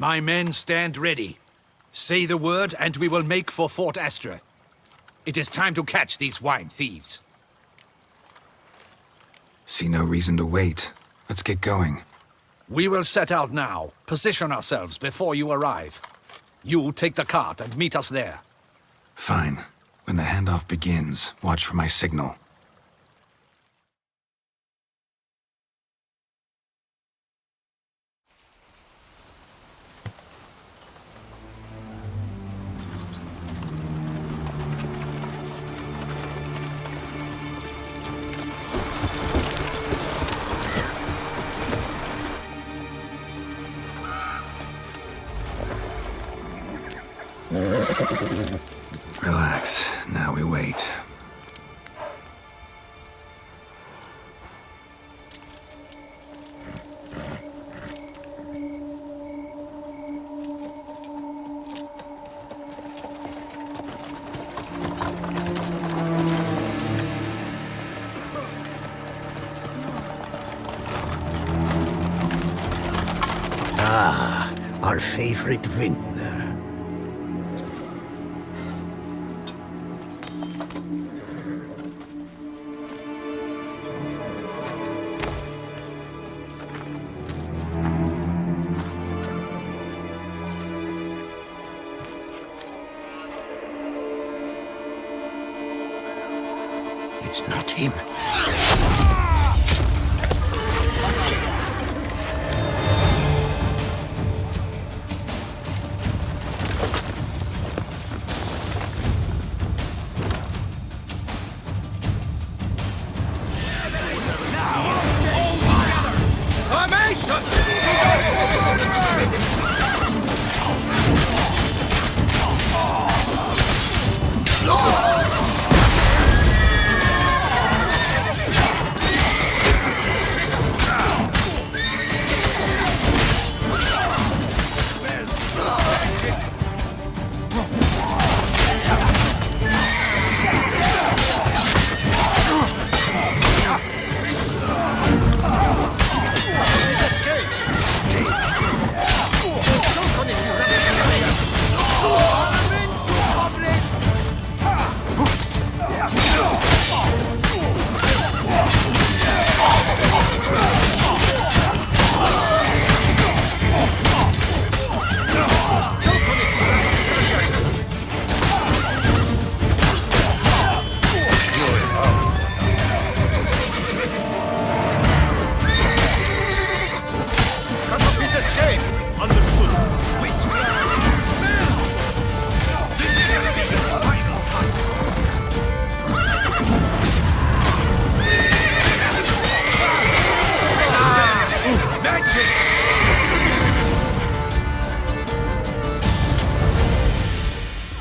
My men stand ready. Say the word, and we will make for Fort Astra. It is time to catch these wine thieves. See no reason to wait. Let's get going. We will set out now. Position ourselves before you arrive. You take the cart and meet us there. Fine. When the handoff begins, watch for my signal. Relax. Now we wait. Ah, our favorite vintner. It's not him.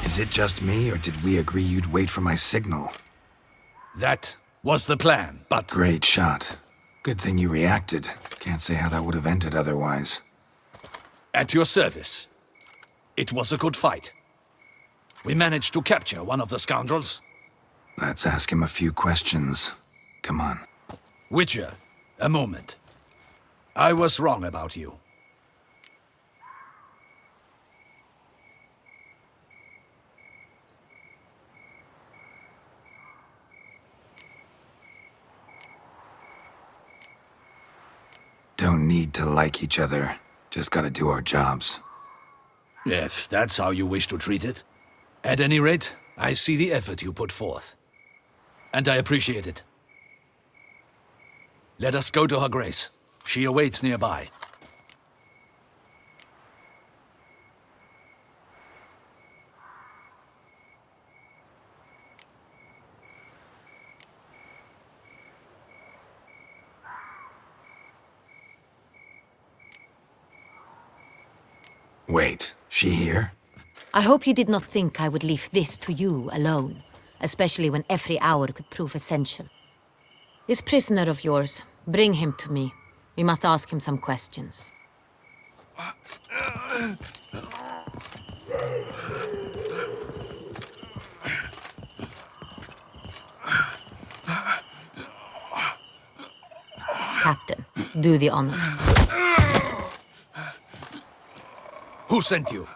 Is it just me, or did we agree you'd wait for my signal? That was the plan, but... Great shot. Good thing you reacted. Can't say how that would have ended otherwise. At your service. It was a good fight. We managed to capture one of the scoundrels. Let's ask him a few questions. Come on. Witcher, a moment. I was wrong about you. Don't need to like each other. Just gotta do our jobs. If that's how you wish to treat it. At any rate, I see the effort you put forth. And I appreciate it. Let us go to her grace. She awaits nearby. Wait, she here? I hope you did not think I would leave this to you alone, especially when every hour could prove essential. This prisoner of yours, bring him to me. We must ask him some questions. Captain, do the honors. Who sent you?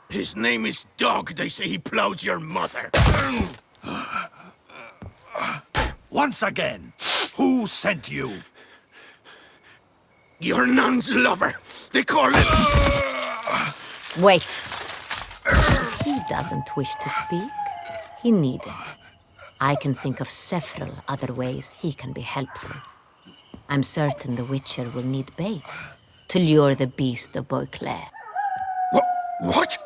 His name is Dog. They say he plowed your mother. Once again, who sent you? Your nun's lover. They call him... Wait. If he doesn't wish to speak, he needn't. I can think of several other ways he can be helpful. I'm certain the Witcher will need bait to lure the beast of Beauclair. What?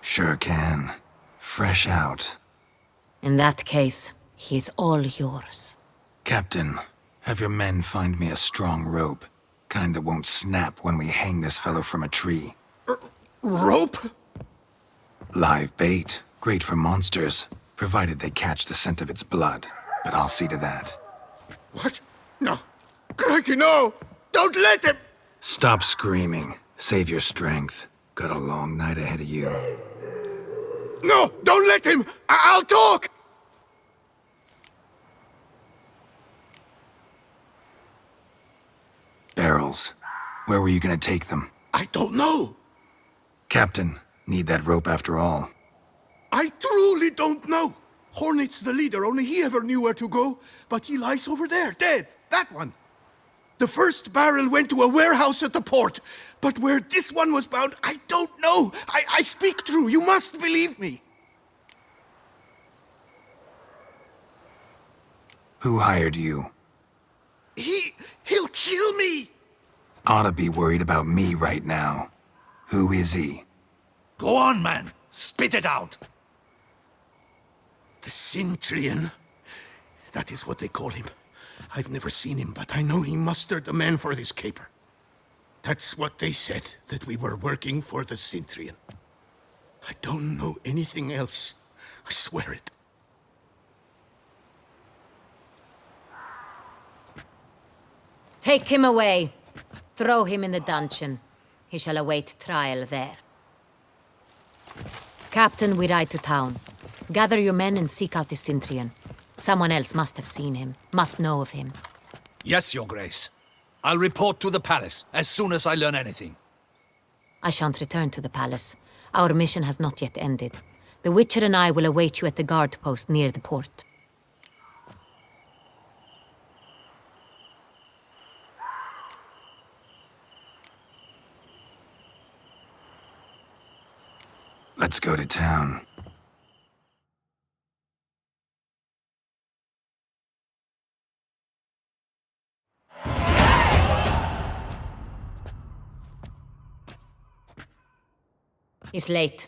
Sure can. Fresh out. In that case, he is all yours. Captain, have your men find me a strong rope. Kind that won't snap when we hang this fellow from a tree. Rope? Live bait. Great for monsters, provided they catch the scent of its blood. But I'll see to that. What? No. Crikey, no! Don't let him! Stop screaming. Save your strength. Got a long night ahead of you. No! Don't let him! I'll talk! Barrels. Where were you gonna take them? I don't know. Captain, need that rope after all. I truly don't know. Hornet's the leader, only he ever knew where to go. But he lies over there, dead. That one. The first barrel went to a warehouse at the port. But where this one was bound, I don't know. I speak true. You must believe me. Who hired you? He'll kill me. Oughta be worried about me right now. Who is he? Go on, man. Spit it out. The Cintrian. That is what they call him. I've never seen him, but I know he mustered the men for this caper. That's what they said, that we were working for the Cintrian. I don't know anything else. I swear it. Take him away. Throw him in the dungeon. He shall await trial there. Captain, we ride to town. Gather your men and seek out the Cintrian. Someone else must have seen him, must know of him. Yes, Your Grace. I'll report to the palace as soon as I learn anything. I shan't return to the palace. Our mission has not yet ended. The Witcher and I will await you at the guard post near the port. Let's go to town. He's late.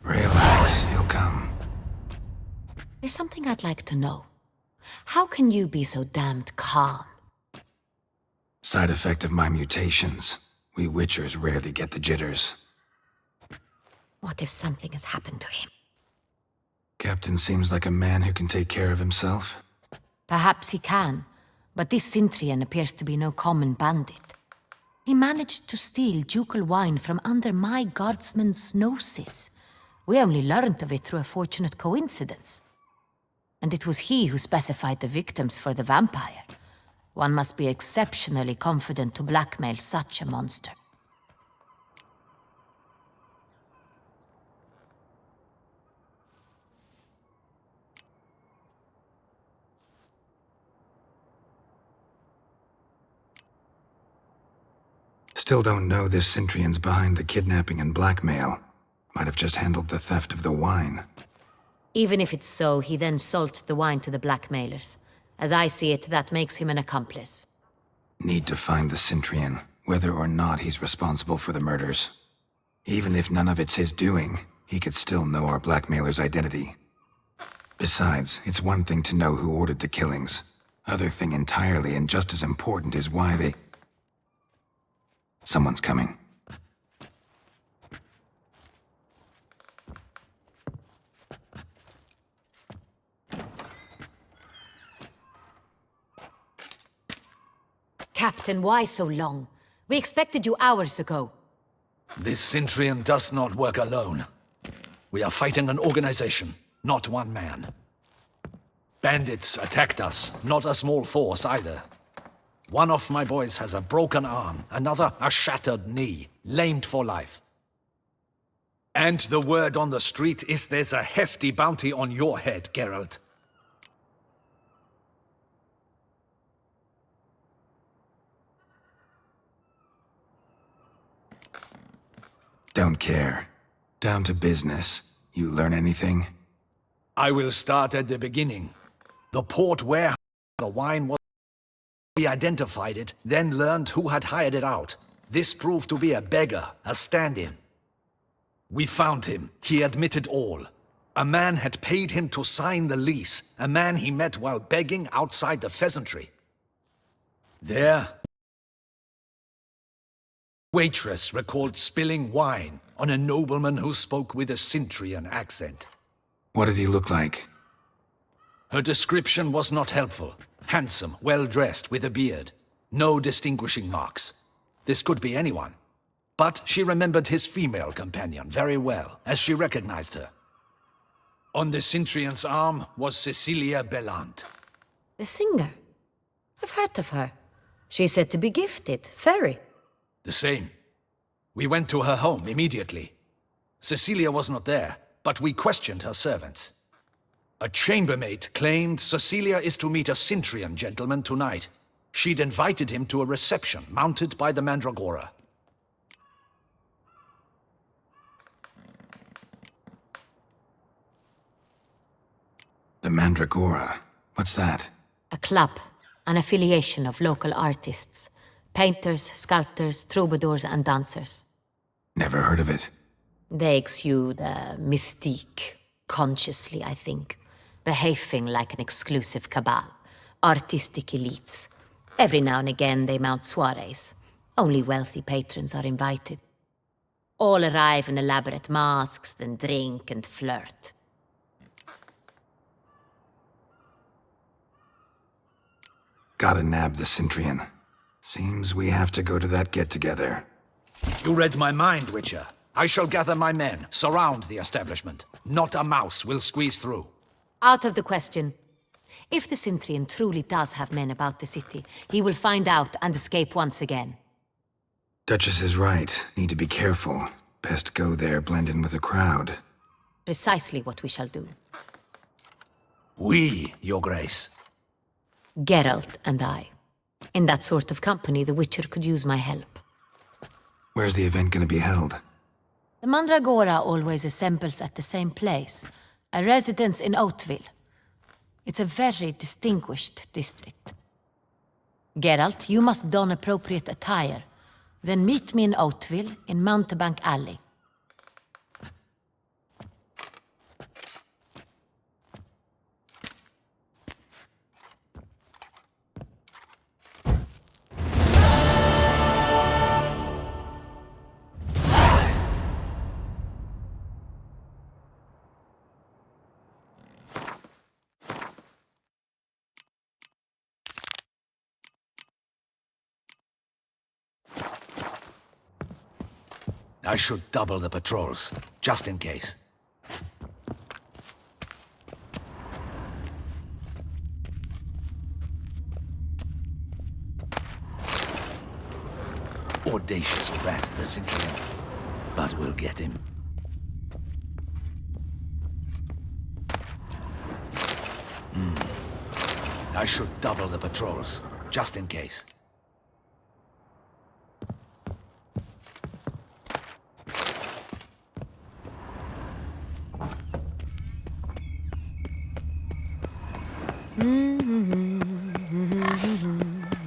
Relax, he'll come. There's something I'd like to know. How can you be so damned calm? Side effect of my mutations. We Witchers rarely get the jitters. What if something has happened to him? Captain seems like a man who can take care of himself. Perhaps he can, but this Cintrian appears to be no common bandit. He managed to steal ducal wine from under my guardsman's noses. We only learned of it through a fortunate coincidence. And it was he who specified the victims for the vampire. One must be exceptionally confident to blackmail such a monster. Still don't know this Cintrian's behind the kidnapping and blackmail. Might have just handled the theft of the wine. Even if it's so, he then sold the wine to the blackmailers. As I see it, that makes him an accomplice. Need to find the Cintrian, whether or not he's responsible for the murders. Even if none of it's his doing, he could still know our blackmailer's identity. Besides, it's one thing to know who ordered the killings. Other thing entirely, and just as important, is why they... Someone's coming. Captain, why so long? We expected you hours ago. This Centurion does not work alone. We are fighting an organization, not one man. Bandits attacked us, not a small force either. One of my boys has a broken arm, another a shattered knee, lamed for life. And the word on the street is there's a hefty bounty on your head, Geralt. Don't care. Down to business. You learn anything? I will start at the beginning. The port where the wine was. We identified it, then learned who had hired it out. This proved to be a beggar, a stand-in. We found him. He admitted all. A man had paid him to sign the lease, a man he met while begging outside the pheasantry. There, waitress recalled spilling wine on a nobleman who spoke with a Centurion accent. What did he look like? Her description was not helpful. Handsome, well-dressed, with a beard. No distinguishing marks. This could be anyone. But she remembered his female companion very well, as she recognized her. On the Centurion's arm was Cecilia Bellant. The singer? I've heard of her. She's said to be gifted, fairy. The same. We went to her home immediately. Cecilia was not there, but we questioned her servants. A chambermaid claimed Cecilia is to meet a Centurion gentleman tonight. She'd invited him to a reception mounted by the Mandragora. The Mandragora? What's that? A club, an affiliation of local artists. Painters, sculptors, troubadours and dancers. Never heard of it. They exude a mystique, consciously, I think. Behaving like an exclusive cabal. Artistic elites. Every now and again they mount soirees. Only wealthy patrons are invited. All arrive in elaborate masks, then drink and flirt. Gotta nab the Centurion. Seems we have to go to that get-together. You read my mind, Witcher. I shall gather my men, surround the establishment. Not a mouse will squeeze through. Out of the question. If the Centurion truly does have men about the city, he will find out and escape once again. Duchess is right. Need to be careful. Best go there, blend in with the crowd. Precisely what we shall do. We, Your Grace. Geralt and I. In that sort of company, the Witcher could use my help. Where's the event gonna be held? The Mandragora always assembles at the same place, a residence in Oatville. It's a very distinguished district. Geralt, you must don appropriate attire. Then meet me in Oatville, in Mountebank Alley. I should double the patrols, just in case. Audacious rat, the Centurion. But we'll get him. I should double the patrols, just in case.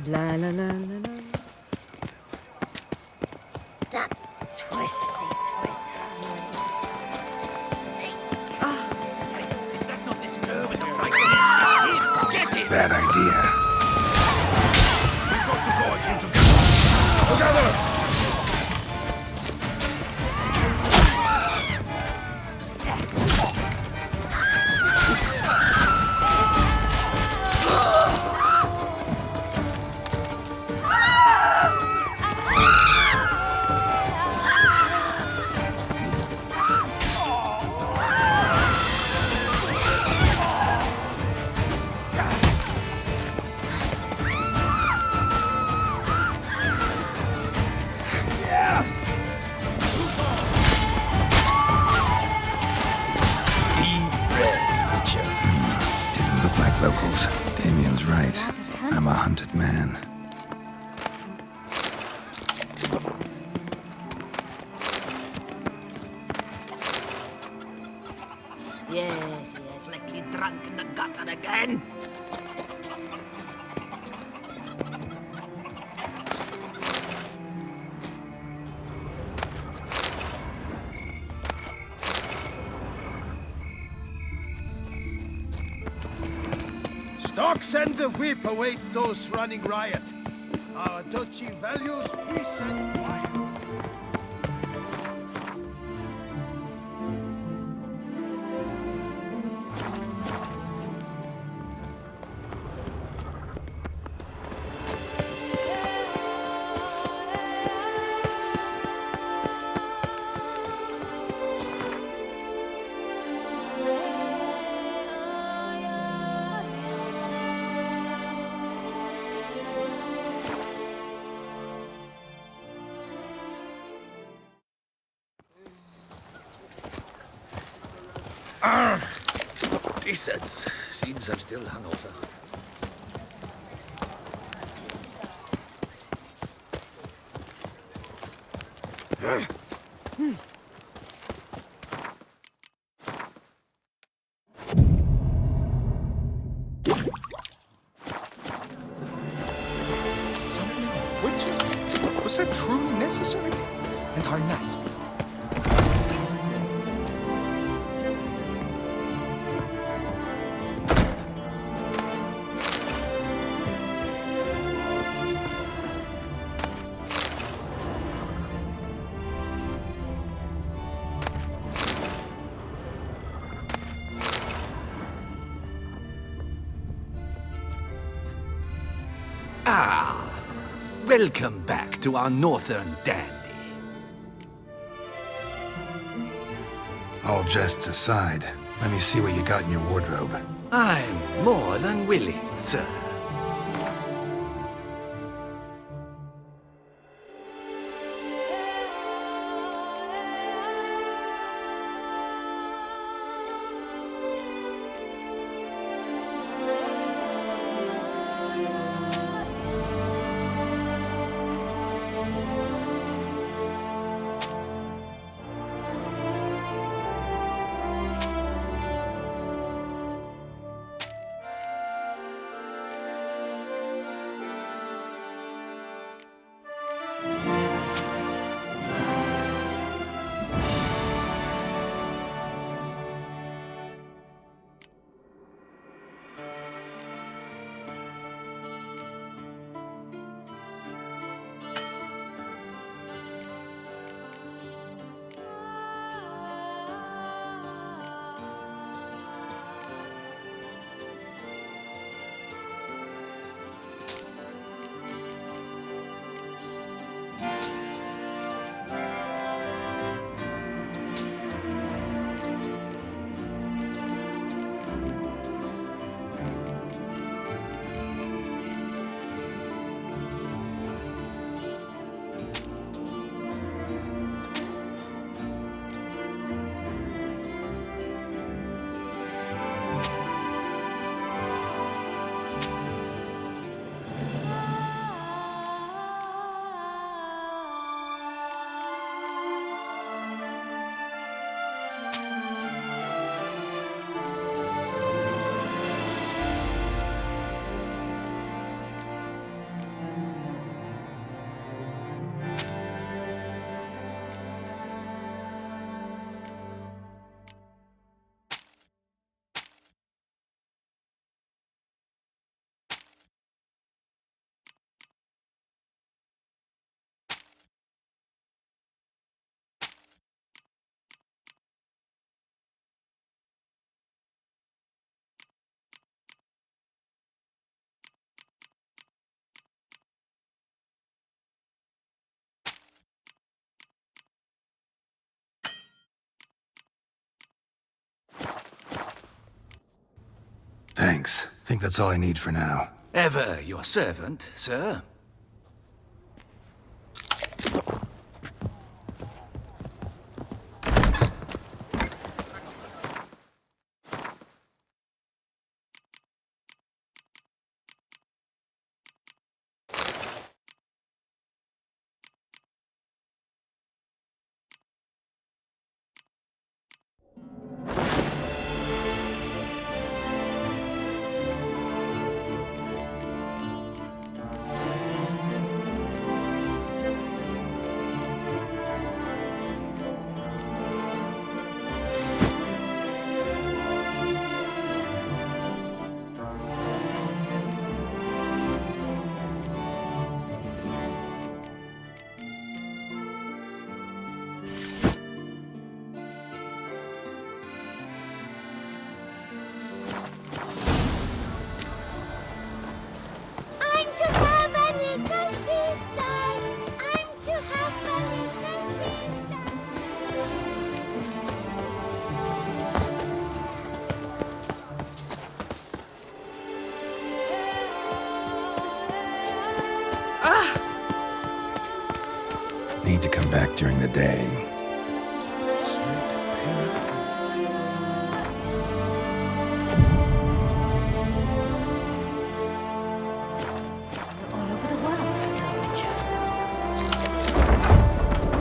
La la la la la. That twisted retard. Is that not this girl with the price on his head? Get it! Bad idea. We've got to go at him together! Together! locals. Damien's right. I'm a hunted man. Yes, like you drunk in the gutter again. Stocks and the whip await those running riot. Our duchy values peace and quiet. Decent. Seems I'm still hungover. Summoning a witch? Was that truly necessary? And our knights? Welcome back to our northern dandy. All jests aside, let me see what you got in your wardrobe. I'm more than willing, sir. Thanks. Think that's all I need for now. Ever your servant, sir. during the day. All over the world, Sir Witcher.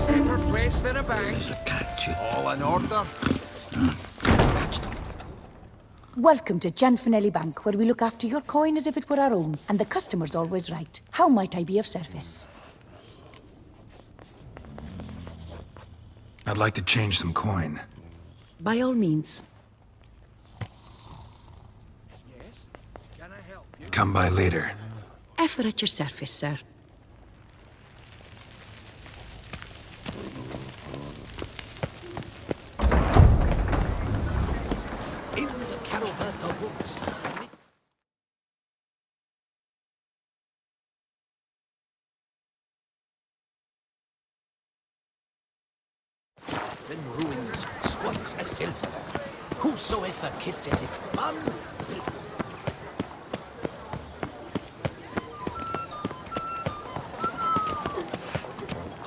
Safer place than a bank. All in order? Welcome to Gianfinelli Bank, where we look after your coin as if it were our own, and the customer's always right. How might I be of service? I'd like to change some coin. By all means. Yes? Can I help you? Come by later. Ever at your service, sir. In the Caroberto woods. In ruins squats a silver. Whosoever kisses its bun will.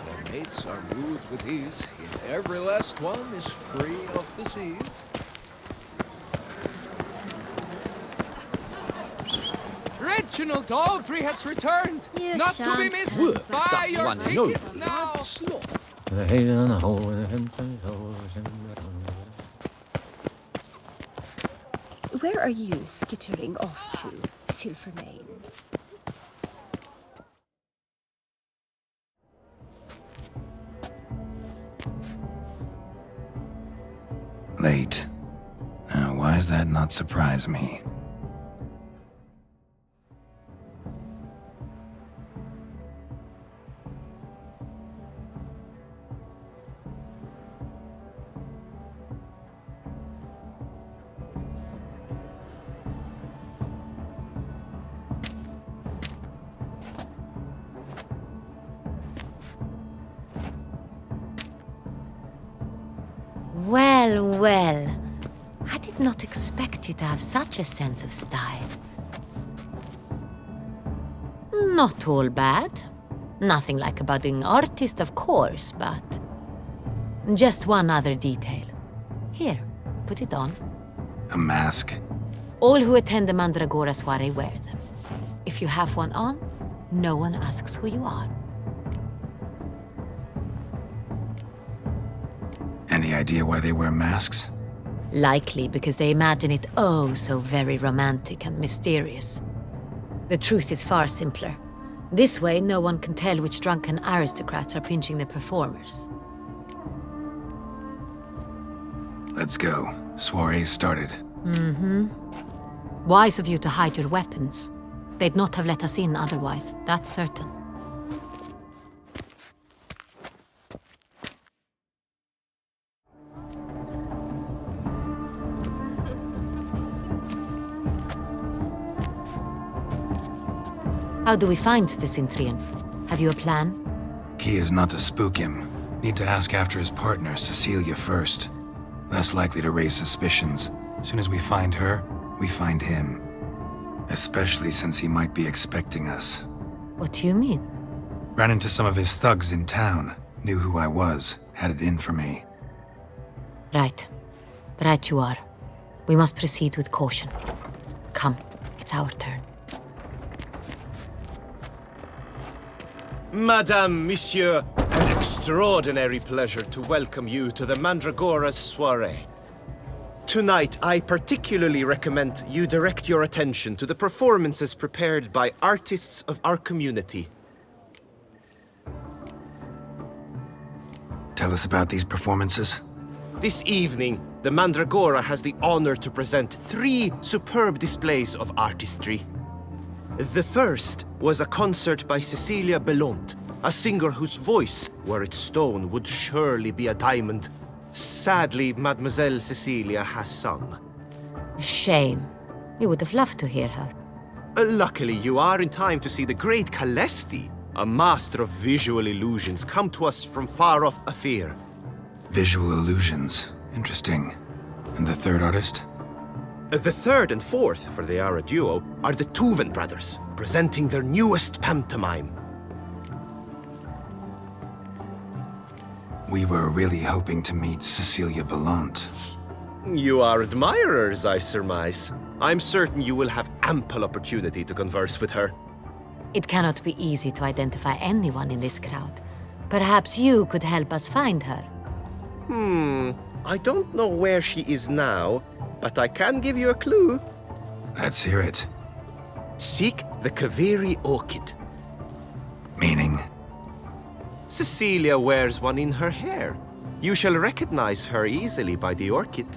Their mates are wooed with ease, yet every last one is free of disease. Reginald Aubrey has returned, You not to be shan't missed. Work Buy doth your one tickets noble now. Where are you skittering off to, Silvermane? Late. Why does that not surprise me? Well, well. I did not expect you to have such a sense of style. Not all bad. Nothing like a budding artist, of course, but... just one other detail. Here, put it on. A mask? All who attend the Mandragora soiree wear them. If you have one on, no one asks who you are. Any idea why they wear masks? Likely because they imagine it oh so very romantic and mysterious. The truth is far simpler. This way, no one can tell which drunken aristocrats are pinching the performers. Let's go. Soiree's started. Wise of you to hide your weapons. They'd not have let us in otherwise, that's certain. How do we find the Cintrian? Have you a plan? Key is not to spook him. Need to ask after his partner, Cecilia, first. Less likely to raise suspicions. As soon as we find her, we find him. Especially since he might be expecting us. What do you mean? Ran into some of his thugs in town. Knew who I was. Had it in for me. Right. Right you are. We must proceed with caution. Come, it's our turn. Madame, Monsieur, an extraordinary pleasure to welcome you to the Mandragora's soiree. Tonight, I particularly recommend you direct your attention to the performances prepared by artists of our community. Tell us about these performances. This evening, the Mandragora has the honor to present 3 superb displays of artistry. The first was a concert by Cecilia Belont, a singer whose voice, were it stone, would surely be a diamond. Sadly, Mademoiselle Cecilia has sung. Shame. We would have loved to hear her. Luckily, you are in time to see the great Calesti, a master of visual illusions, come to us from far off Afir. Visual illusions. Interesting. And the third artist? The third and fourth, for they are a duo, are the Tuven brothers, presenting their newest pantomime. We were really hoping to meet Cecilia Belant. You are admirers, I surmise. I'm certain you will have ample opportunity to converse with her. It cannot be easy to identify anyone in this crowd. Perhaps you could help us find her. I don't know where she is now, but I can give you a clue. Let's hear it. Seek the Kaveri orchid. Meaning? Cecilia wears one in her hair. You shall recognize her easily by the orchid.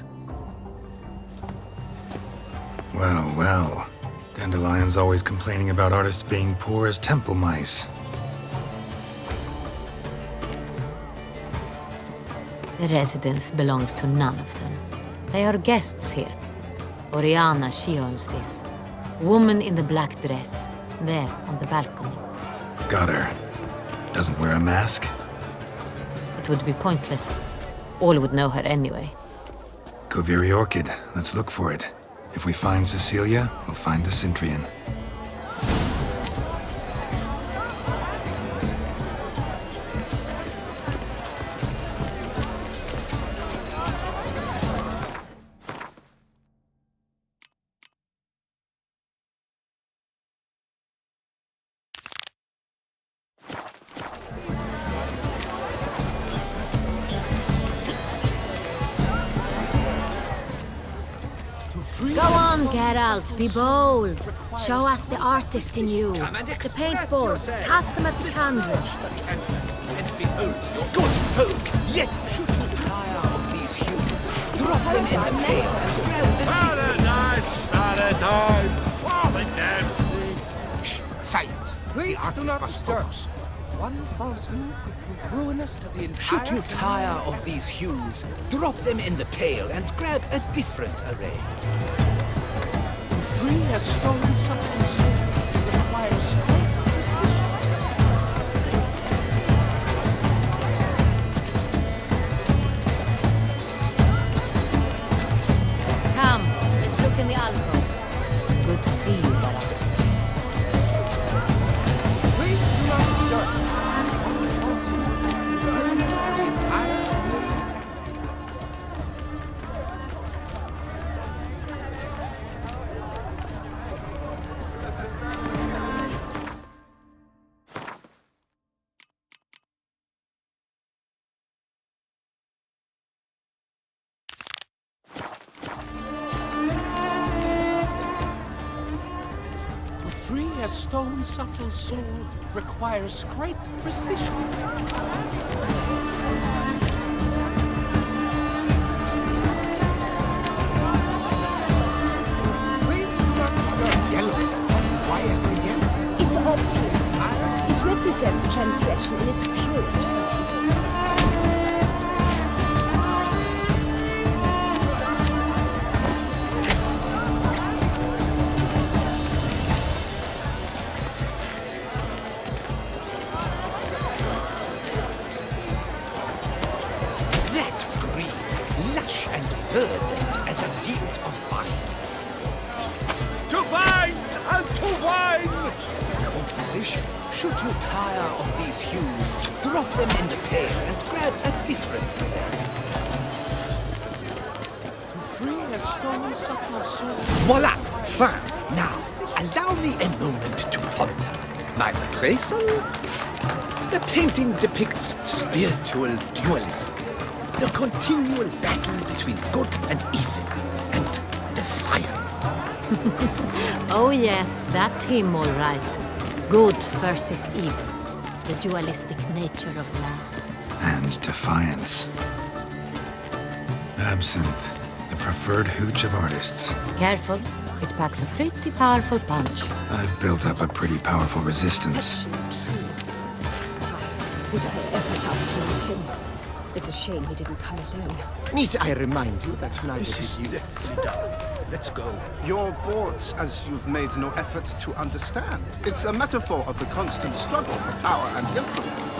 Well, well. Dandelion's always complaining about artists being poor as temple mice. The residence belongs to none of them. They are guests here. Oriana, she owns this. Woman in the black dress, there on the balcony. Got her. Doesn't wear a mask? It would be pointless. All would know her anyway. Kaveri orchid. Let's look for it. If we find Cecilia, we'll find the Cintrian. Go on, Geralt, be bold. Show us the artist in you. The paintballs, cast them at the canvas. And behold your good folk, yet should you tire of these hues, drop them in the pail and Paradise, paradise, paradise. Shh, silence. Please the artist do not must disturb. focus. One false move could prove ruinous to the entire... Should you tire of these hues, drop them in the pail and grab a different array. Free as stolen something soul requires great precision. Come, let's look in the alcoves. Good to see you, Geralt. Please do not disturb. One false move could prove ruinous to the entire... Free a stone subtle soul requires great precision. Please do not disturb. Yellow. Why is it yellow? It's obvious. It represents transgression in its purest form. That green, lush and verdant as a field of vines. To vines and to wine! Composition. Should you tire of these hues, drop them in the pail and grab a different array. To free a stone subtle soul. Voila! Fine. Now, allow me a moment to ponder. My appraisal? The painting depicts spiritual dualism. The continual battle between good and evil, and defiance. Oh yes, that's him all right. Good versus evil. The dualistic nature of man. And defiance. Absinthe, the preferred hooch of artists. Careful, it packs a pretty powerful punch. I've built up a pretty powerful resistance. Would I ever have told him? It's a shame he didn't come alone. Need I remind you that neither did you? Deathly done. Let's go. You're bored as you've made no effort to understand. It's a metaphor of the constant struggle for power and influence.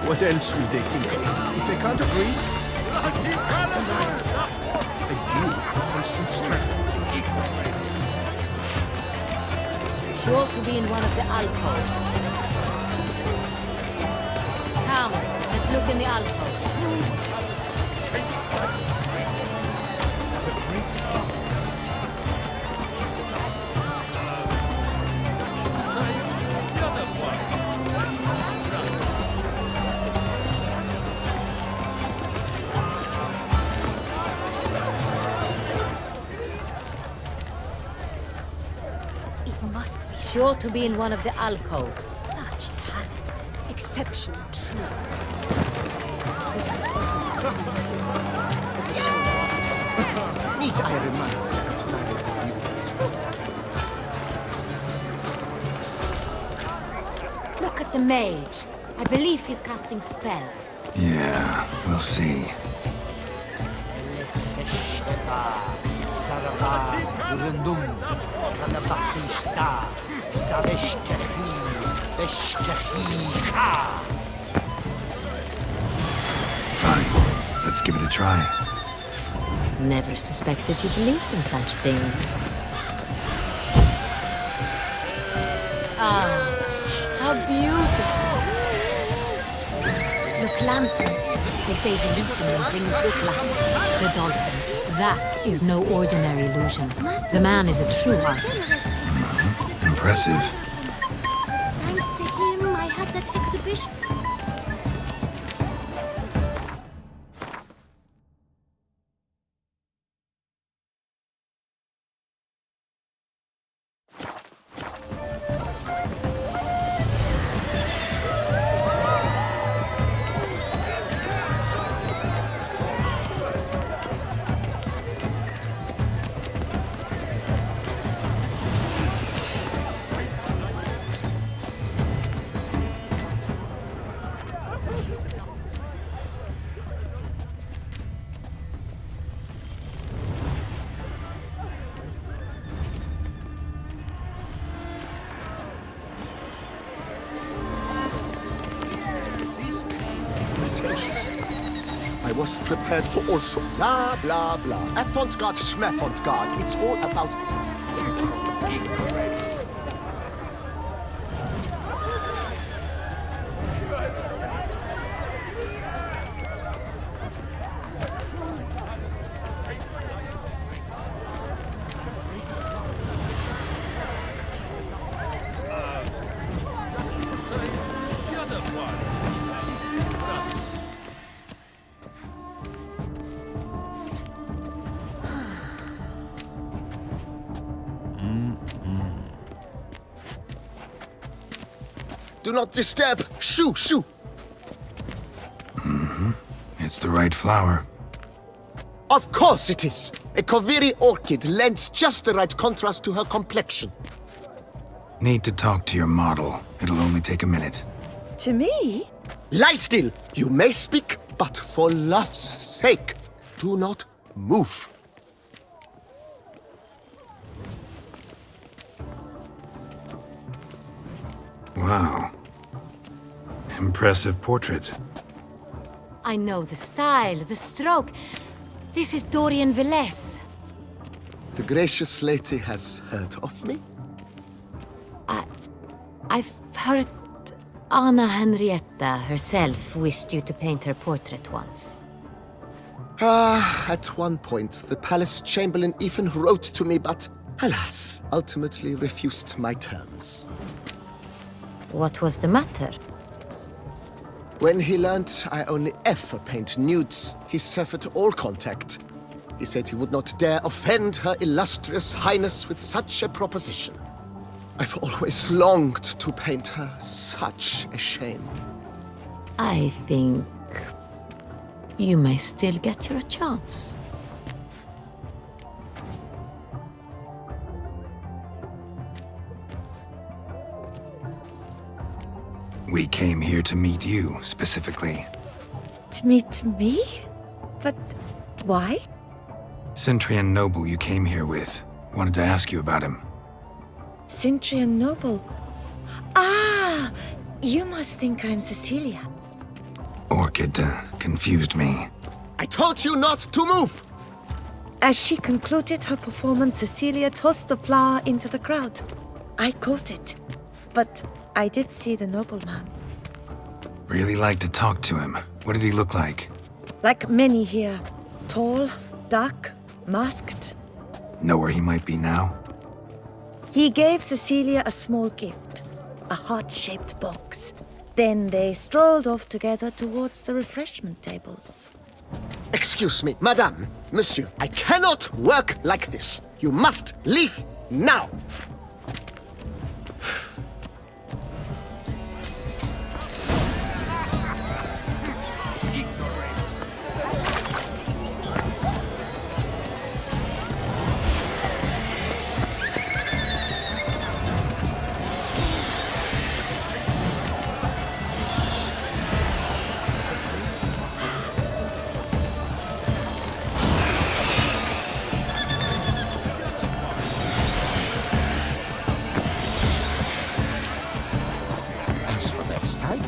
What else will they think of? If they can't agree, a new constant struggle. Sure to be in one of the alcoves. Let's look in the alcoves. It must be Sure to be in one of the alcoves. such talent. Exception true. It's a shame. Need I remind you that neither did you. Look at the mage. I believe he's casting spells. Yeah, we'll see. Fine. Let's give it a try. Never suspected you believed in such things. Ah, how beautiful. Look, lanterns. They say the listening brings good luck. The dolphins. That is no ordinary illusion. The man is a true artist. Impressive. Thanks to him, I had that exhibition. I was prepared for all so blah blah blah. Avant-garde, schmavant-garde. It's all about Do not disturb! Shoo! Shoo! It's the right flower. Of course it is! A Kaviri orchid lends just the right contrast to her complexion. Need to talk to your model. It'll only take a minute. To me? Lie still! You may speak, but for love's sake, do not move. Wow. Impressive portrait. I know the style, the stroke. This is Dorian Velez. The gracious lady has heard of me? I've heard Anna Henrietta herself wished you to paint her portrait once. At one point, the palace chamberlain even wrote to me, but alas, ultimately refused my terms. What was the matter? When he learnt I only ever paint nudes, he severed all contact. He said he would not dare offend her illustrious highness with such a proposition. I've always longed to paint her. Such a shame. I think you may still get your chance. We came here to meet you, specifically. To meet me? But why? Centrian noble you came here with. Wanted to ask you about him. Centrian noble. Ah! You must think I'm Cecilia. Orchid confused me. I told you not to move! As she concluded her performance, Cecilia tossed the flower into the crowd. I caught it, but I did see the nobleman. Really like to talk to him. What did he look like? Like many here. Tall, dark, masked. Know where he might be now? He gave Cecilia a small gift, a heart-shaped box. Then they strolled off together towards the refreshment tables. Excuse me, madame, monsieur, I cannot work like this. You must leave now.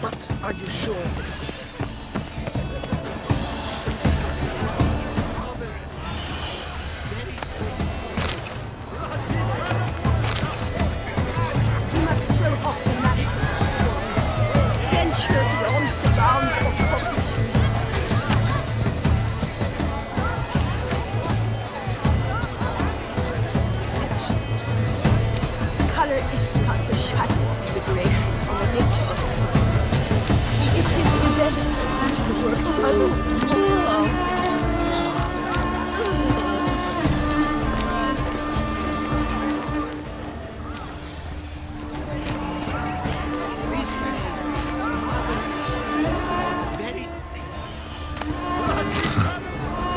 But are you sure? We must throw off the manacles of venture beyond the bounds of cognition. Color is but the shadow of deliberations on the nature of existence. It is irrelevant to the work's ultimate.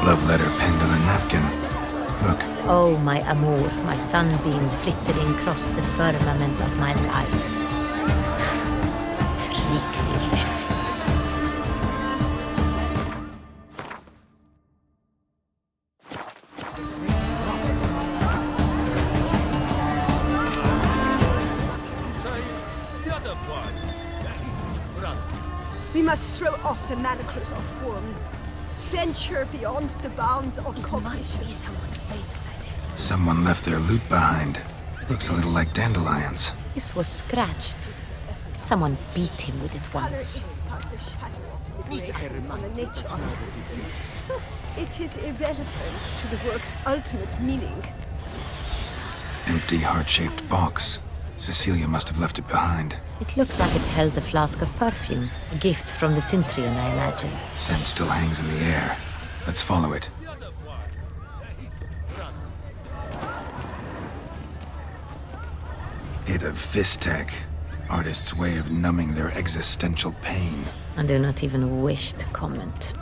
Love letter penned on a napkin. Look. Oh, my amour, my sunbeam flittering across the firmament of my life. Treacly refuse. We must throw off the manacles of form. Venture beyond the bounds of cognition. Must be someone famous, I tell you. Someone left their loot behind. Looks a little like dandelions. This was scratched. Someone beat him with it Color once. is but the shadow of deliberations on the nature of existence. It is irrelevant to the work's ultimate meaning. Empty heart-shaped box. Cecilia must have left it behind. It looks like it held a flask of perfume. A gift from the Cintrian, I imagine. Scent still hangs in the air. Let's follow it. Bit of Fistech. Artist's way of numbing their existential pain. I do not even wish to comment.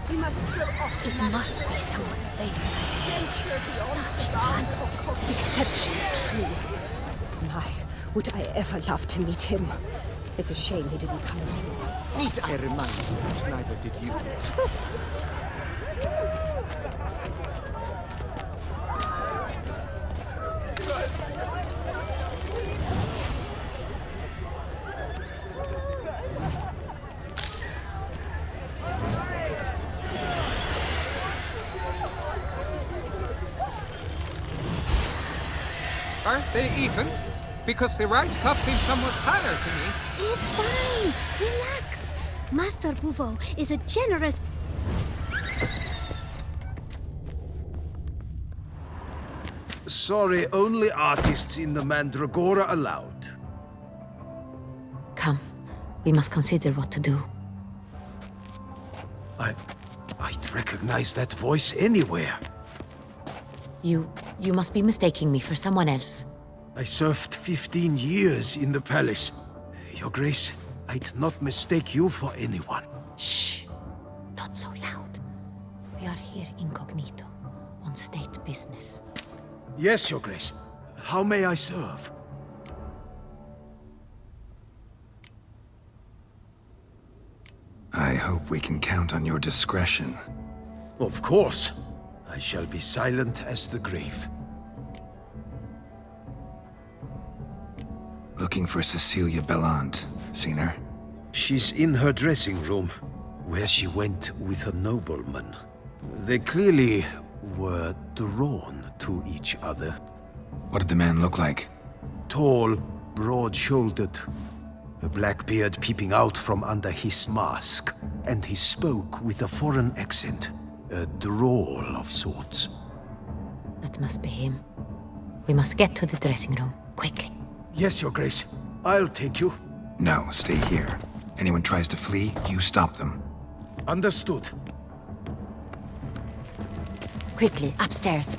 We must throw off the It must be someone famous, I venture beyond Such the bounds of cognition. Exceptionally true. My, would I ever love to meet him? It's a shame he didn't come along. Need I remind you that neither did you? Aren't they even? Because the right cuff seems somewhat higher to me. It's fine. Relax. Master Bouveau is a generous... Sorry, only artists in the Mandragora allowed. Come, we must consider what to do. I'd recognize that voice anywhere. You must be mistaking me for someone else. I served 15 years in the palace. Your Grace, I'd not mistake you for anyone. Shh! Not so loud. We are here incognito, on state business. Yes, Your Grace. How may I serve? I hope we can count on your discretion. Of course. I shall be silent as the grave. Looking for Cecilia Bellant. Seen her? She's in her dressing room. where she went with a nobleman. They clearly were drawn to each other. What did the man look like? Tall, broad-shouldered, a black beard peeping out from under his mask, and he spoke with a foreign accent, a drawl of sorts. That must be him. We must get to the dressing room, quickly. Yes, Your Grace. I'll take you. No, stay here. Anyone tries to flee, you stop them. Understood. Quickly, upstairs.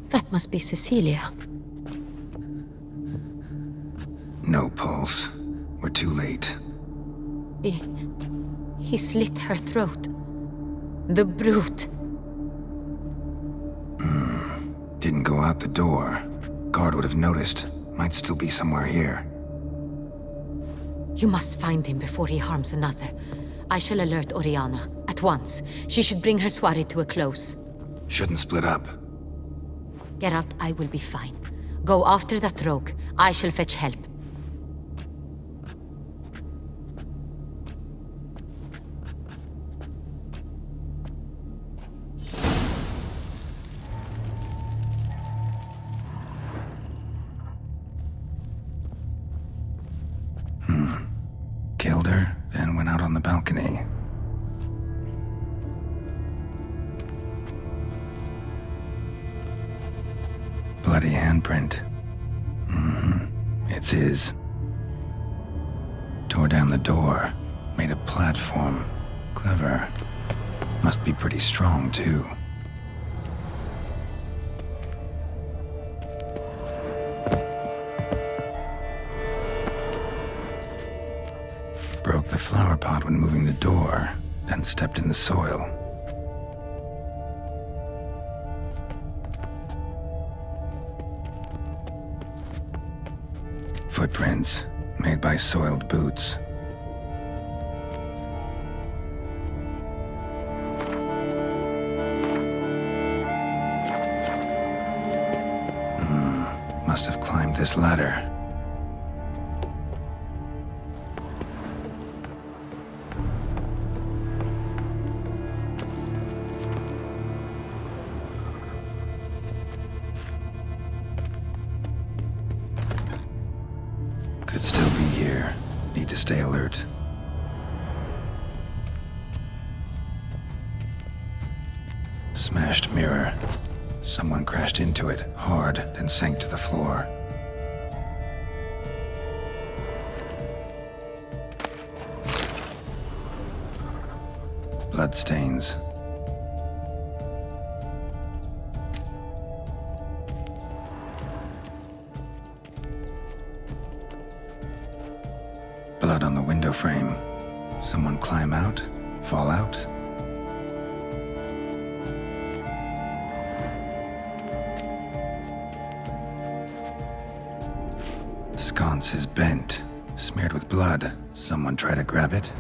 That must be Cecilia. No pulse. We're too late. He slit her throat. The brute. Didn't go out the door. Guard would have noticed. Might still be somewhere here. You must find him before he harms another. I shall alert Oriana. At once. She should bring her soirée to a close. Shouldn't split up. Geralt, I will be fine. Go after that rogue. I shall fetch help. Killed her, then went out on the balcony. Bloody handprint. It's his. Tore down the door. Made a platform. Clever. Must be pretty strong, too. Broke the flower pot when moving the door, then stepped in the soil. Footprints, made by soiled boots. Must have climbed this ladder. Could still be here. Need to stay alert. Smashed mirror. Someone crashed into it, hard, then sank to the floor. Bloodstains. Blood on the window frame. Someone climb out? Fall out? Sconce is bent, smeared with blood. Someone try to grab it?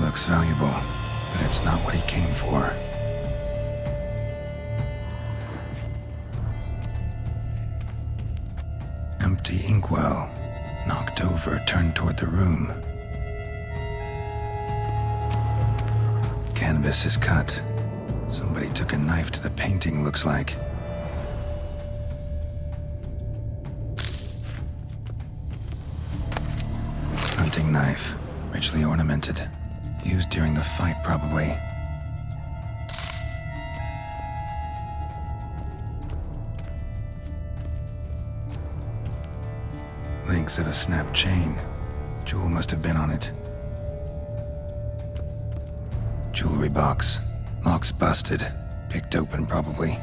Looks valuable, but it's not what he came for. Empty inkwell. Knocked over, turned toward the room. Canvas is cut. Somebody took a knife to the painting, looks like. Hunting knife, richly ornamented. Used during the fight, probably. Links of a snapped chain. Jewel must have been on it. Jewelry box. Lock's busted. Picked open, probably.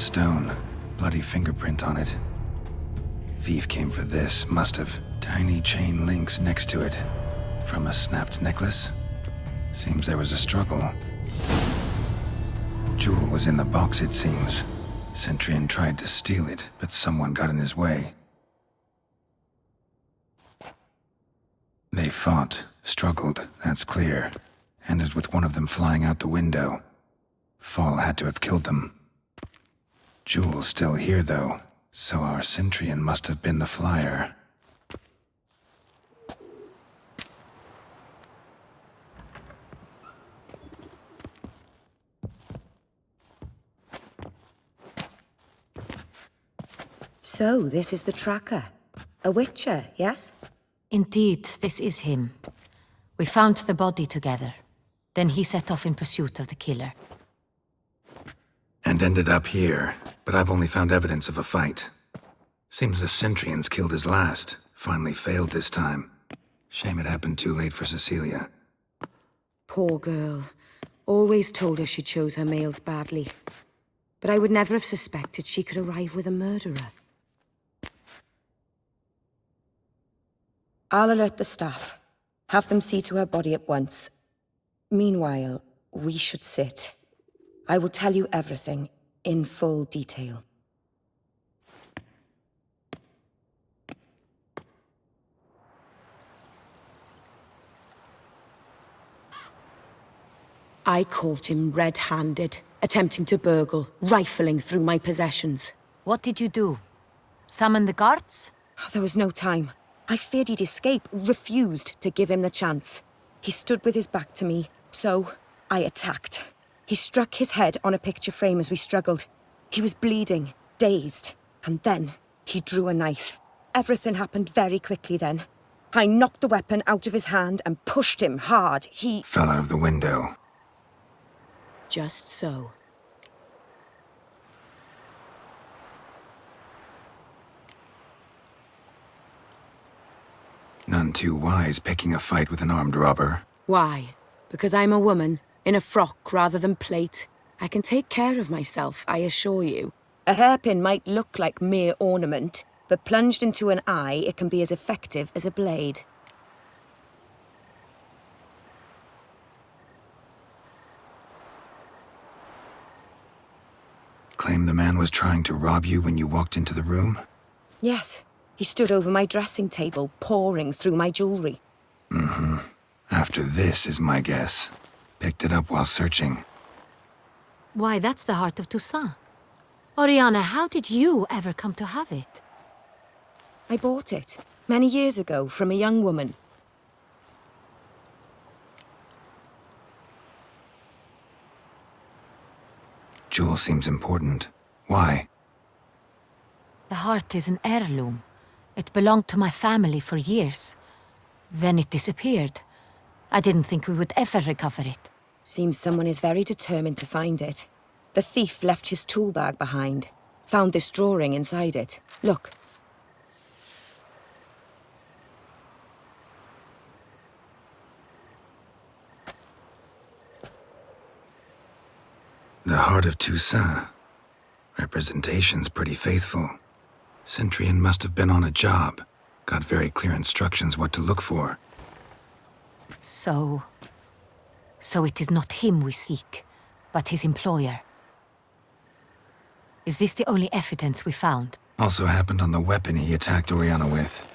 stone. Bloody fingerprint on it. Thief came for this, must have. Tiny chain links next to it. From a snapped necklace? Seems there was a struggle. Jewel was in the box, it seems. Centurion tried to steal it, but someone got in his way. They fought, struggled, that's clear. Ended with one of them flying out the window. Fall had to have killed them. Jewel's still here, though, so our Centurion must have been the flyer. So, this is the tracker. A witcher, yes? Indeed, this is him. We found the body together. Then he set off in pursuit of the killer. And ended up here, but I've only found evidence of a fight. Seems the Centurions killed his last. Finally failed this time. Shame it happened too late for Cecilia. Poor girl. Always told her she chose her males badly. But I would never have suspected she could arrive with a murderer. I'll alert the staff. Have them see to her body at once. Meanwhile, we should sit. I will tell you everything, in full detail. I caught him red-handed, attempting to burgle, rifling through my possessions. What did you do? Summon the guards? There was no time. I feared he'd escape, refused to give him the chance. He stood with his back to me, so I attacked. He struck his head on a picture frame as we struggled. He was bleeding, dazed, and then he drew a knife. Everything happened very quickly then. I knocked the weapon out of his hand and pushed him hard. He fell out of the window. Just so. None too wise picking a fight with an armed robber. Why? Because I'm a woman, in a frock rather than plate. I can take care of myself, I assure you. A hairpin might look like mere ornament, but plunged into an eye, it can be as effective as a blade. Claim the man was trying to rob you when you walked into the room? Yes. He stood over my dressing table, pouring through my jewelry. Mm-hmm. After this is my guess. Picked it up while searching. Why, that's the heart of Toussaint. Oriana, how did you ever come to have it? I bought it, many years ago, from a young woman. Jewel seems important. Why? The heart is an heirloom. It belonged to my family for years. Then it disappeared. I didn't think we would ever recover it. Seems someone is very determined to find it. The thief left his tool bag behind. Found this drawing inside it. Look. The heart of Toussaint. Representation's pretty faithful. Centurion must have been on a job. Got very clear instructions what to look for. So it is not him we seek, but his employer. Is this the only evidence we found? Also happened on the weapon he attacked Oriana with.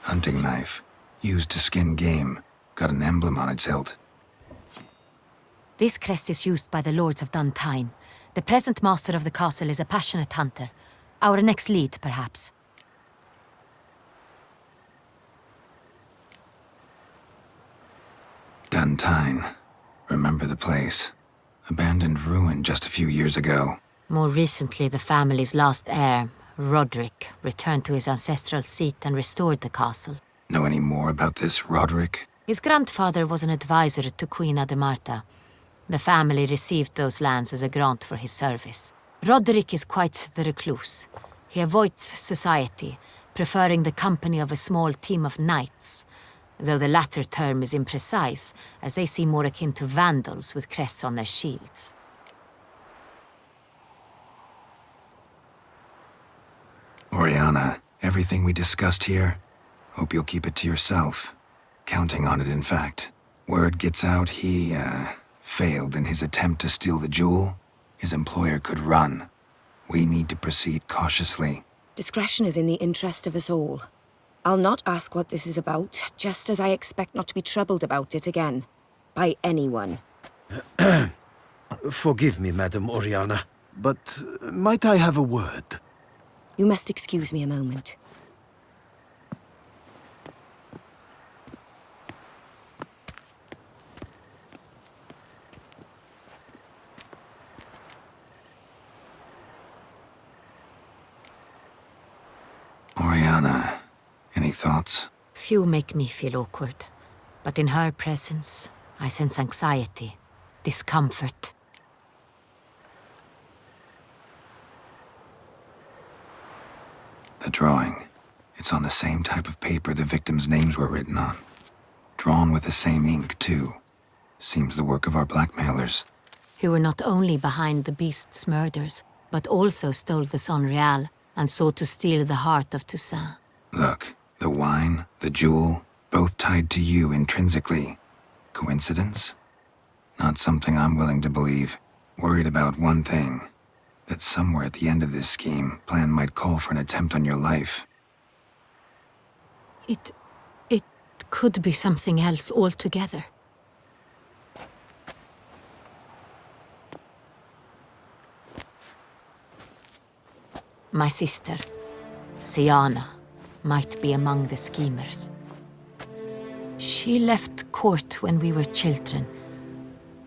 Hunting knife. Used to skin game. Got an emblem on its hilt. This crest is used by the Lords of Duntine. The present master of the castle is a passionate hunter. Our next lead, perhaps. Duntine. Remember the place. Abandoned ruin just a few years ago. More recently, the family's last heir, Roderick, returned to his ancestral seat and restored the castle. Know any more about this Roderick? His grandfather was an advisor to Queen Ademarta. The family received those lands as a grant for his service. Roderick is quite the recluse. He avoids society, preferring the company of a small team of knights, though the latter term is imprecise, as they seem more akin to vandals with crests on their shields. Oriana, everything we discussed here, hope you'll keep it to yourself. Counting on it, in fact. Word gets out he, failed in his attempt to steal the jewel. His employer could run. We need to proceed cautiously. Discretion is in the interest of us all. I'll not ask what this is about, just as I expect not to be troubled about it again. By anyone. Forgive me, Madam Oriana, but might I have a word? You must excuse me a moment. Oriana, any thoughts? Few make me feel awkward, but in her presence, I sense anxiety, discomfort. The drawing. It's on the same type of paper the victims' names were written on. Drawn with the same ink, too. Seems the work of our blackmailers. Who were not only behind the beast's murders, but also stole the Son Real and sought to steal the heart of Toussaint. Look, the wine, the jewel, both tied to you intrinsically. Coincidence? Not something I'm willing to believe. Worried about one thing. That somewhere at the end of this scheme, plan might call for an attempt on your life. It could be something else altogether. My sister, Siana, might be among the schemers. She left court when we were children.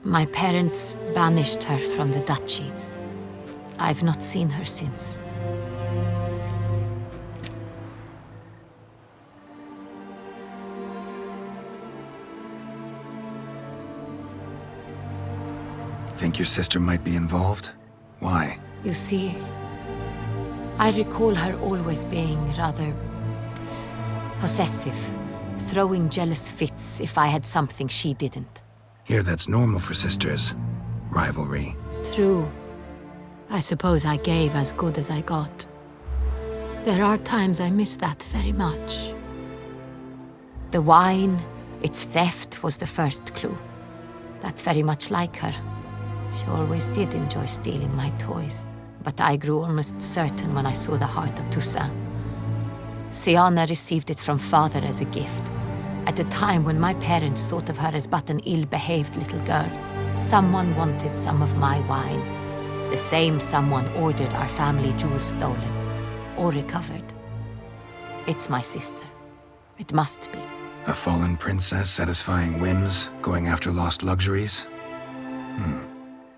My parents banished her from the duchy. I've not seen her since. Think your sister might be involved? Why? You see, I recall her always being rather possessive, throwing jealous fits if I had something she didn't. Here, that's normal for sisters. Rivalry. True. I suppose I gave as good as I got. There are times I miss that very much. The wine, its theft, was the first clue. That's very much like her. She always did enjoy stealing my toys. But I grew almost certain when I saw the heart of Toussaint. Siana received it from father as a gift. At a time when my parents thought of her as but an ill-behaved little girl, someone wanted some of my wine. The same someone ordered our family jewels stolen, or recovered. It's my sister. It must be. A fallen princess satisfying whims, going after lost luxuries?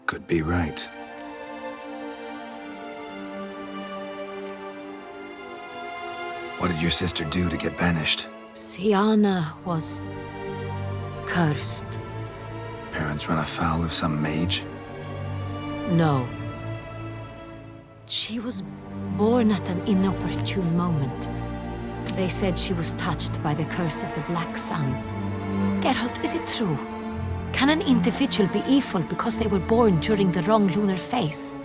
Could be right. What did your sister do to get banished? Siana was cursed. Parents run afoul of some mage? No. She was born at an inopportune moment. They said she was touched by the curse of the Black Sun. Geralt, is it true? Can an individual be evil because they were born during the wrong lunar phase?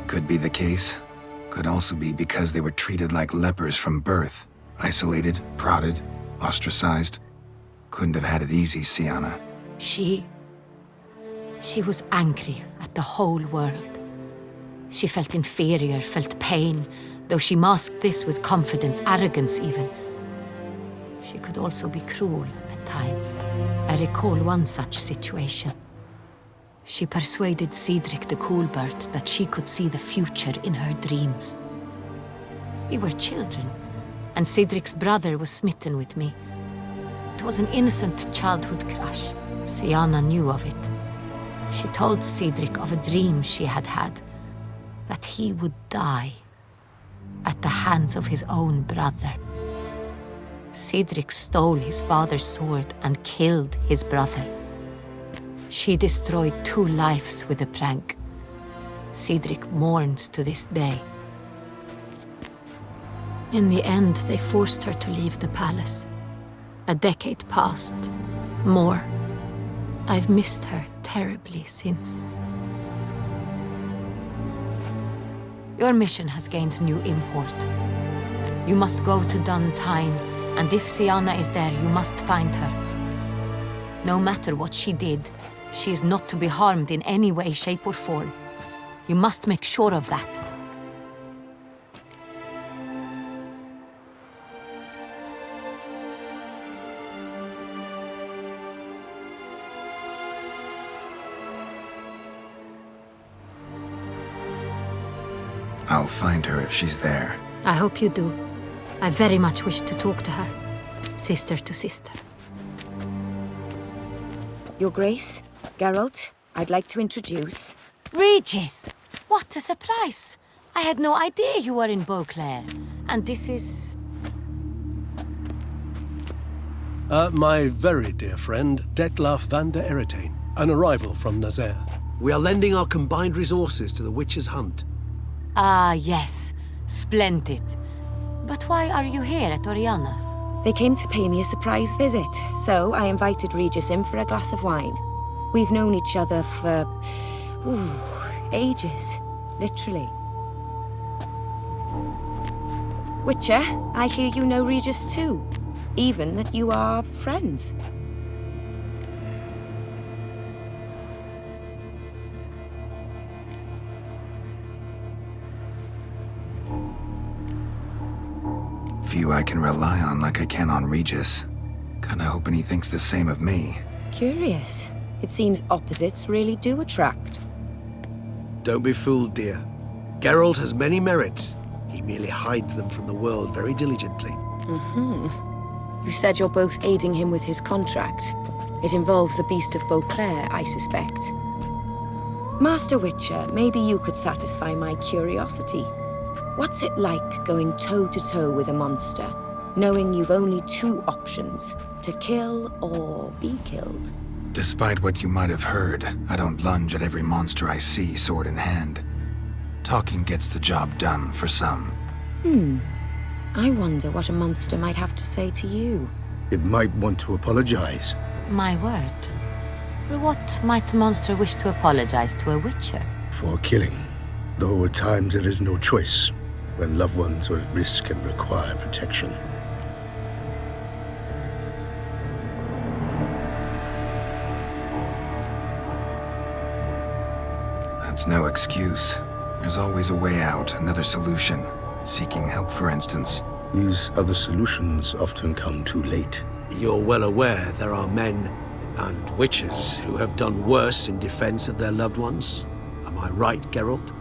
Could be the case. Could also be because they were treated like lepers from birth. Isolated, prodded, ostracized. Couldn't have had it easy, Siana. She was angry at the whole world. She felt inferior, felt pain, though she masked this with confidence, arrogance even. She could also be cruel at times. I recall one such situation. She persuaded Cedric the Coolbird that she could see the future in her dreams. We were children, and Cedric's brother was smitten with me. It was an innocent childhood crush. Siana knew of it. She told Cedric of a dream she had had, that he would die at the hands of his own brother. Cedric stole his father's sword and killed his brother. She destroyed 2 lives with a prank. Cedric mourns to this day. In the end, they forced her to leave the palace. A decade passed. More. I've missed her terribly since. Your mission has gained new import. You must go to Duntine, and if Sianna is there, you must find her. No matter what she did, she is not to be harmed in any way, shape, or form. You must make sure of that. I'll find her if she's there. I hope you do. I very much wish to talk to her. Sister to sister. Your Grace, Geralt, I'd like to introduce... Regis! What a surprise! I had no idea you were in Beauclair. And this is... My very dear friend, Detlaf van der Eretain, an arrival from Nazaire. We are lending our combined resources to the Witch's Hunt. Ah, yes. Splendid. But why are you here at Oriana's? They came to pay me a surprise visit, so I invited Regis in for a glass of wine. We've known each other for... ages. Literally. Witcher, I hear you know Regis too. Even that you are friends. Few I can rely on like I can on Regis. Kinda hoping he thinks the same of me. Curious. It seems opposites really do attract. Don't be fooled, dear. Geralt has many merits. He merely hides them from the world very diligently. You said you're both aiding him with his contract. It involves the Beast of Beauclair, I suspect. Master Witcher, maybe you could satisfy my curiosity. What's it like going toe-to-toe with a monster, knowing you've only two options, to kill or be killed? Despite what you might have heard, I don't lunge at every monster I see sword in hand. Talking gets the job done for some. I wonder what a monster might have to say to you. It might want to apologize. My word. What might a monster wish to apologize to a witcher? For killing. Though at times there is no choice, when loved ones are at risk and require protection. That's no excuse. There's always a way out, another solution. Seeking help, for instance. These other solutions often come too late. You're well aware there are men and witches who have done worse in defense of their loved ones. Am I right, Geralt?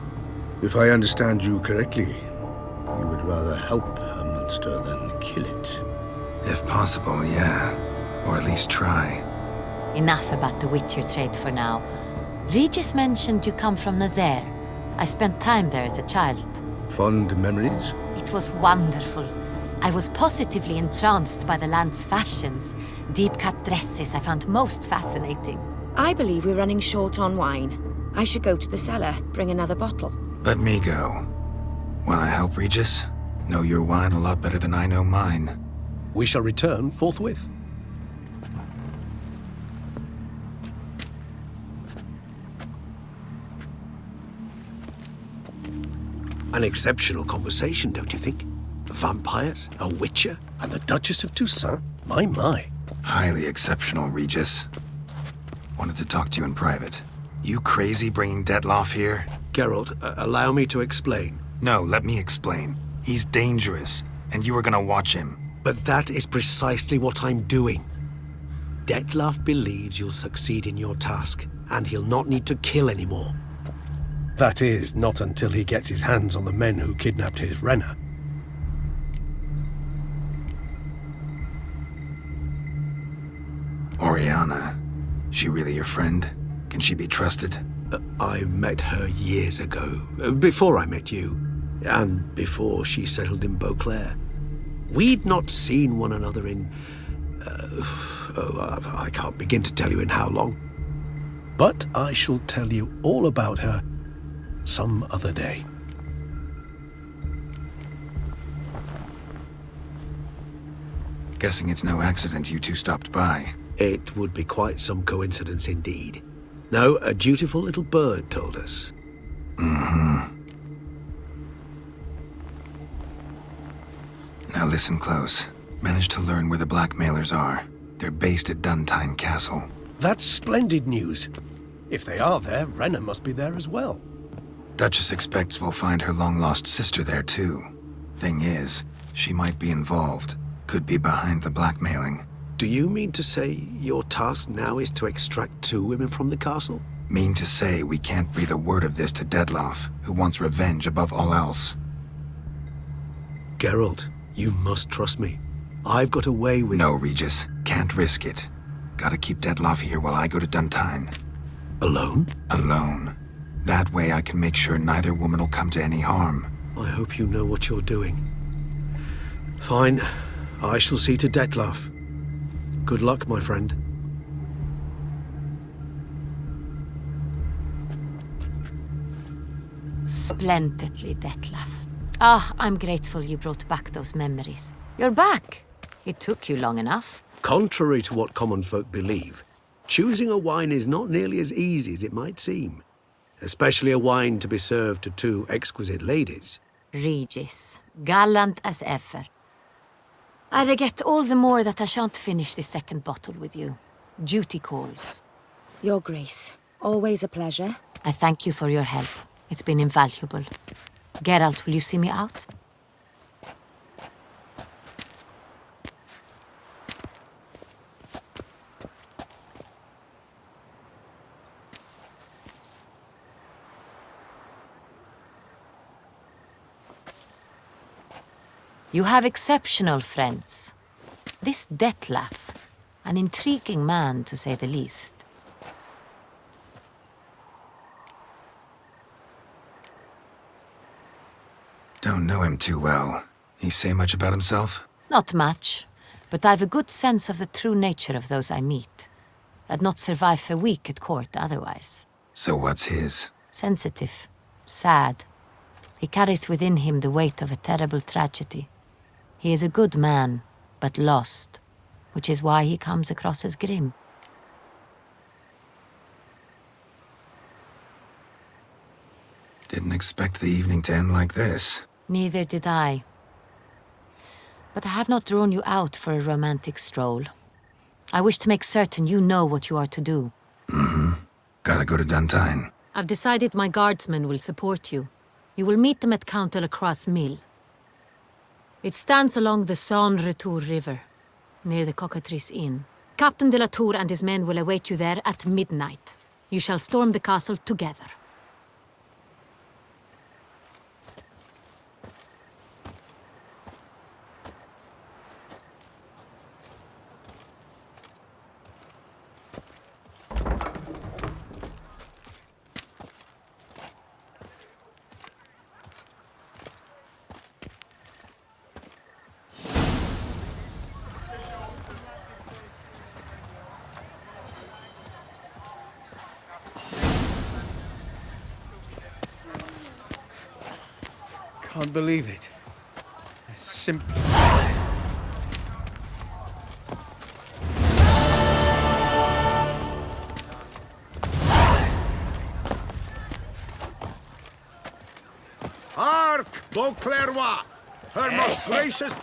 If I understand you correctly, you would rather help a monster than kill it. If possible, yeah. Or at least try. Enough about the witcher trade for now. Regis mentioned you come from Nazaire. I spent time there as a child. Fond memories? It was wonderful. I was positively entranced by the land's fashions. Deep-cut dresses I found most fascinating. I believe we're running short on wine. I should go to the cellar, bring another bottle. Let me go. Wanna help, Regis? Know your wine a lot better than I know mine. We shall return forthwith. An exceptional conversation, don't you think? Vampires, a witcher, And the Duchess of Toussaint? My. Highly exceptional, Regis. Wanted to talk to you in private. You crazy bringing Detlaf here? Geralt, allow me to explain. No, let me explain. He's dangerous, and you are gonna watch him. But that is precisely what I'm doing. Detlaf believes you'll succeed in your task, and he'll not need to kill anymore. That is, not until he gets his hands on the men who kidnapped his Renner. Oriana. She really your friend? Can she be trusted? I met her years ago, before I met you, and before she settled in Beauclair. We'd not seen one another in... I can't begin to tell you in how long. But I shall tell you all about her some other day. Guessing it's no accident you two stopped by. It would be quite some coincidence indeed. No, a dutiful little bird told us. Now listen close. Managed to learn where the blackmailers are. They're based at Duntine Castle. That's splendid news. If they are there, Renna must be there as well. Duchess expects we'll find her long-lost sister there, too. Thing is, she might be involved. Could be behind the blackmailing. Do you mean to say your task now is to extract 2 women from the castle? Mean to say we can't breathe a word of this to Dettlaff, who wants revenge above all else. Geralt, you must trust me. I've got a way with... No, Regis. Can't risk it. Gotta keep Dettlaff here while I go to Duntine. Alone? Alone. That way I can make sure neither woman will come to any harm. I hope you know what you're doing. Fine. I shall see to Dettlaff. Good luck, my friend. Splendidly, Dettlaff. Ah, I'm grateful you brought back those memories. You're back. It took you long enough. Contrary to what common folk believe, choosing a wine is not nearly as easy as it might seem. Especially a wine to be served to 2 exquisite ladies. Regis, gallant as ever. I regret all the more that I shan't finish this second bottle with you. Duty calls. Your Grace, always a pleasure. I thank you for your help. It's been invaluable. Geralt, will you see me out? You have exceptional friends. This Dettlaff, an intriguing man to say the least. Don't know him too well. He say much about himself? Not much, but I've a good sense of the true nature of those I meet. I'd not survive a week at court otherwise. So what's his? Sensitive, sad. He carries within him the weight of a terrible tragedy. He is a good man, but lost, which is why he comes across as grim. Didn't expect the evening to end like this. Neither did I. But I have not drawn you out for a romantic stroll. I wish to make certain you know what you are to do. Mm-hmm. Gotta go to Duntine. I've decided my guardsmen will support you. You will meet them at Count de la Croix's mill. It stands along the Saône-Retour River, near the Cockatrice Inn. Captain de la Tour and his men will await you there at midnight. You shall storm the castle together. Can't believe it. I simply... Hark, Beauclervois! Her most gracious...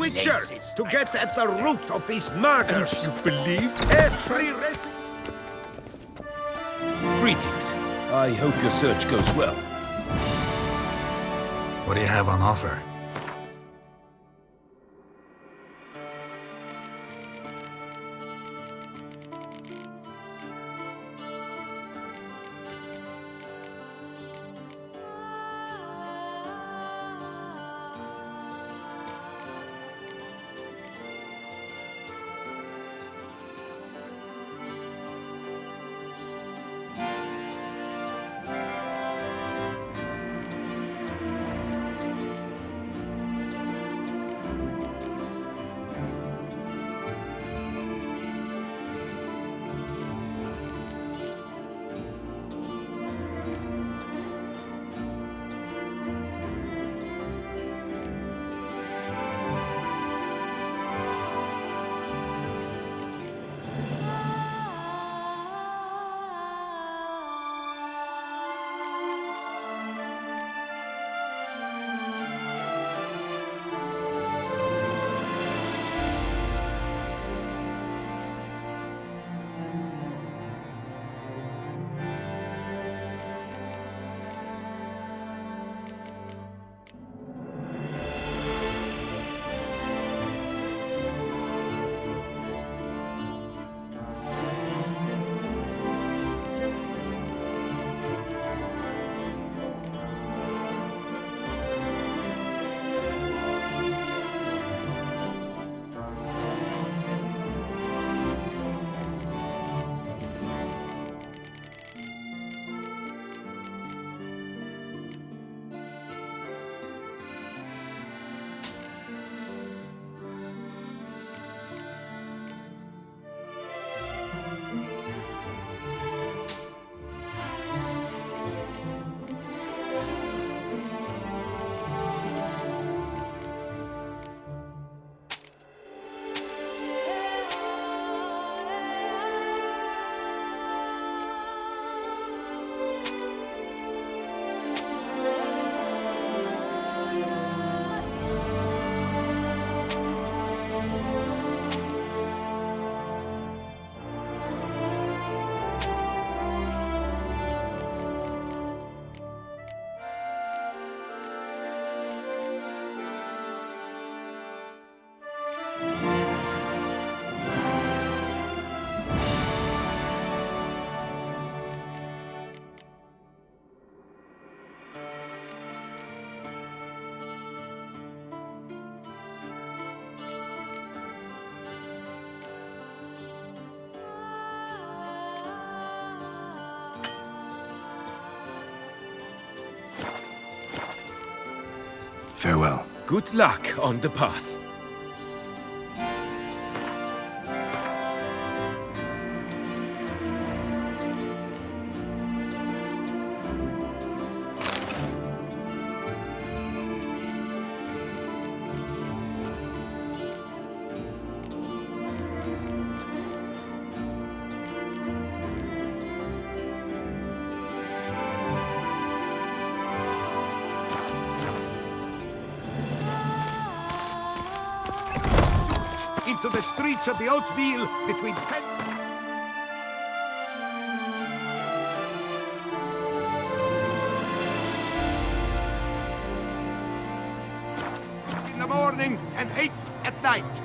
Witcher, to get at the root of these murders. And you believe? Greetings. I hope your search goes well. What do you have on offer? Farewell. Good luck on the path. Into the streets of the Hauteville between 10... in the morning and 8 at night.